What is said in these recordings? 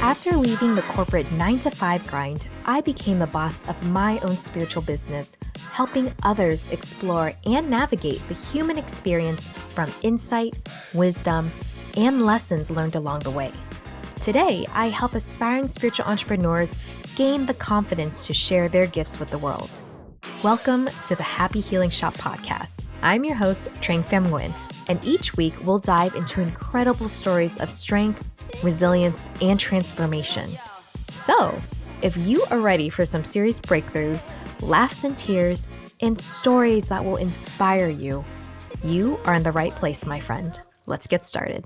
After leaving the corporate 9-to-5 grind, I became the boss of my own spiritual business, helping others explore and navigate the human experience from insight, wisdom, and lessons learned along the way. Today, I help aspiring spiritual entrepreneurs gain the confidence to share their gifts with the world. Welcome to the Happy Healing Shop podcast. I'm your host, Trang Pham Nguyen, and each week we'll dive into incredible stories of strength, resilience, and transformation. So, if you are ready for some serious breakthroughs, laughs and tears, and stories that will inspire you, you are in the right place, my friend. Let's get started.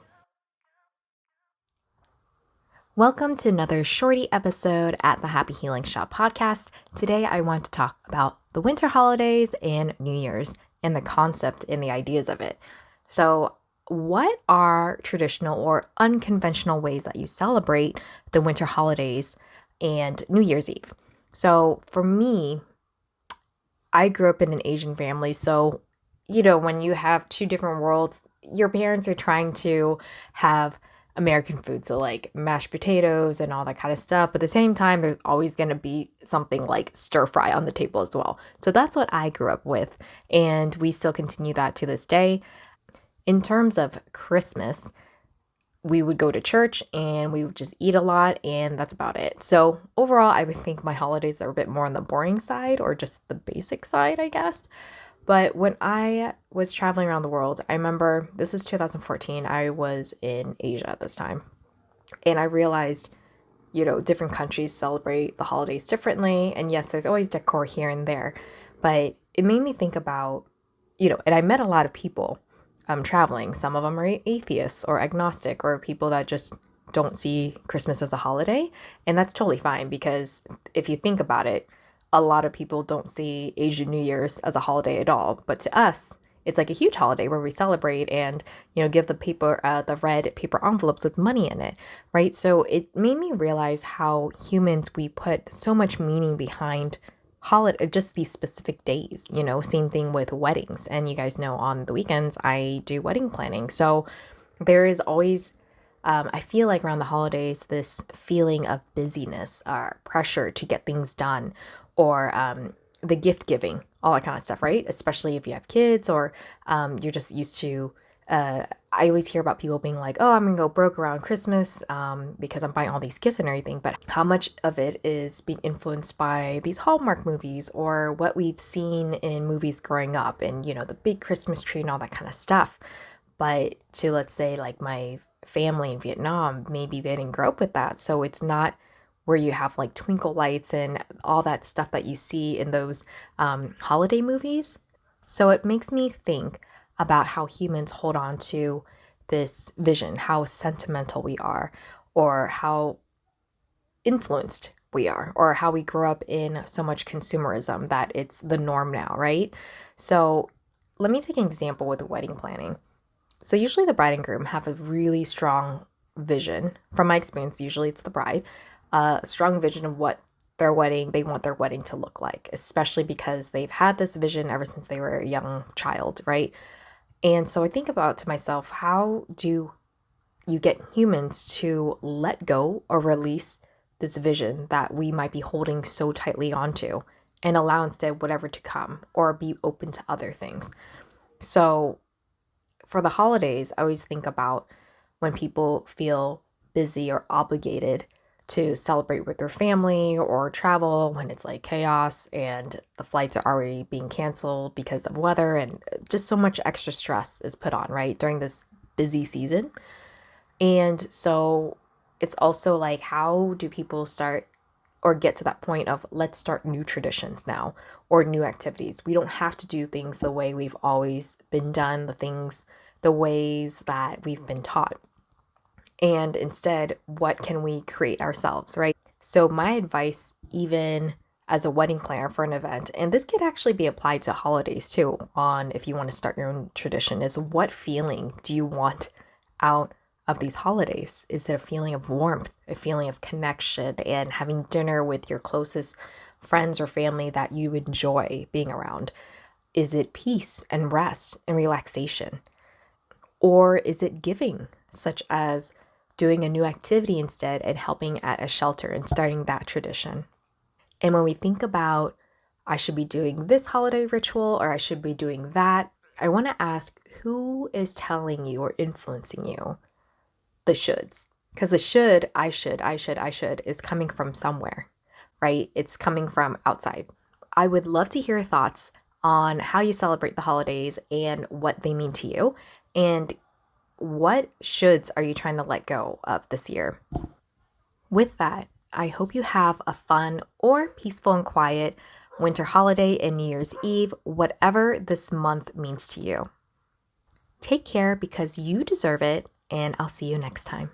Welcome to another shorty episode at the Happy Healing Shop podcast. Today, I want to talk about the winter holidays and New Year's and the concept and the ideas of it. So, what are traditional or unconventional ways that you celebrate the winter holidays and New Year's Eve? So for me, I grew up in an Asian family. So, when you have two different worlds, your parents are trying to have American food. So like mashed potatoes and all that kind of stuff. But at the same time, there's always going to be something like stir fry on the table as well. So that's what I grew up with. And we still continue that to this day. In terms of Christmas, we would go to church and we would just eat a lot, and that's about it. So overall, I would think my holidays are a bit more on the boring side or just the basic side, I guess. But when I was traveling around the world, I remember this is 2014. I was in Asia at this time, and I realized, different countries celebrate the holidays differently. And yes, there's always decor here and there, but it made me think about, and I met a lot of people traveling. Some of them are atheists or agnostic or people that just don't see Christmas as a holiday. And that's totally fine, because if you think about it, a lot of people don't see Asian New Year's as a holiday at all. But to us, it's like a huge holiday where we celebrate and, give the red paper envelopes with money in it, right? So it made me realize how humans, we put so much meaning behind holiday, just these specific days, same thing with weddings. And you guys know on the weekends, I do wedding planning. So there is always, I feel like around the holidays, this feeling of busyness or pressure to get things done, or the gift giving, all that kind of stuff, right? Especially if you have kids or you're just used to, I always hear about people being like, oh, I'm gonna go broke around Christmas because I'm buying all these gifts and everything. But how much of it is being influenced by these Hallmark movies or what we've seen in movies growing up, and, the big Christmas tree and all that kind of stuff. But to, let's say, like my family in Vietnam, maybe they didn't grow up with that. So it's not where you have like twinkle lights and all that stuff that you see in those holiday movies. So it makes me think about how humans hold on to this vision, how sentimental we are, or how influenced we are, or how we grew up in so much consumerism that it's the norm now, right? So let me take an example with wedding planning. So usually the bride and groom have a really strong vision. From my experience, usually it's the bride, a strong vision of what they want their wedding to look like, especially because they've had this vision ever since they were a young child, right? And so I think about to myself, how do you get humans to let go or release this vision that we might be holding so tightly onto, and allow instead whatever to come, or be open to other things? So for the holidays, I always think about when people feel busy or obligated to celebrate with their family or travel, when it's like chaos and the flights are already being canceled because of weather, and just so much extra stress is put on, right, during this busy season. And so it's also like, how do people start or get to that point of, let's start new traditions now, or new activities? We don't have to do things the way we've always been done, the ways that we've been taught. And instead, what can we create ourselves, right? So my advice, even as a wedding planner for an event, and this could actually be applied to holidays too, on if you want to start your own tradition, is what feeling do you want out of these holidays? Is it a feeling of warmth, a feeling of connection, and having dinner with your closest friends or family that you enjoy being around? Is it peace and rest and relaxation? Or is it giving, such as doing a new activity instead and helping at a shelter and starting that tradition. And when we think about, I should be doing this holiday ritual or I should be doing that, I want to ask, who is telling you or influencing you? The shoulds. Because the should, I should is coming from somewhere, right? It's coming from outside. I would love to hear your thoughts on how you celebrate the holidays and what they mean to you. And what shoulds are you trying to let go of this year? With that, I hope you have a fun or peaceful and quiet winter holiday and New Year's Eve, whatever this month means to you. Take care because you deserve it, and I'll see you next time.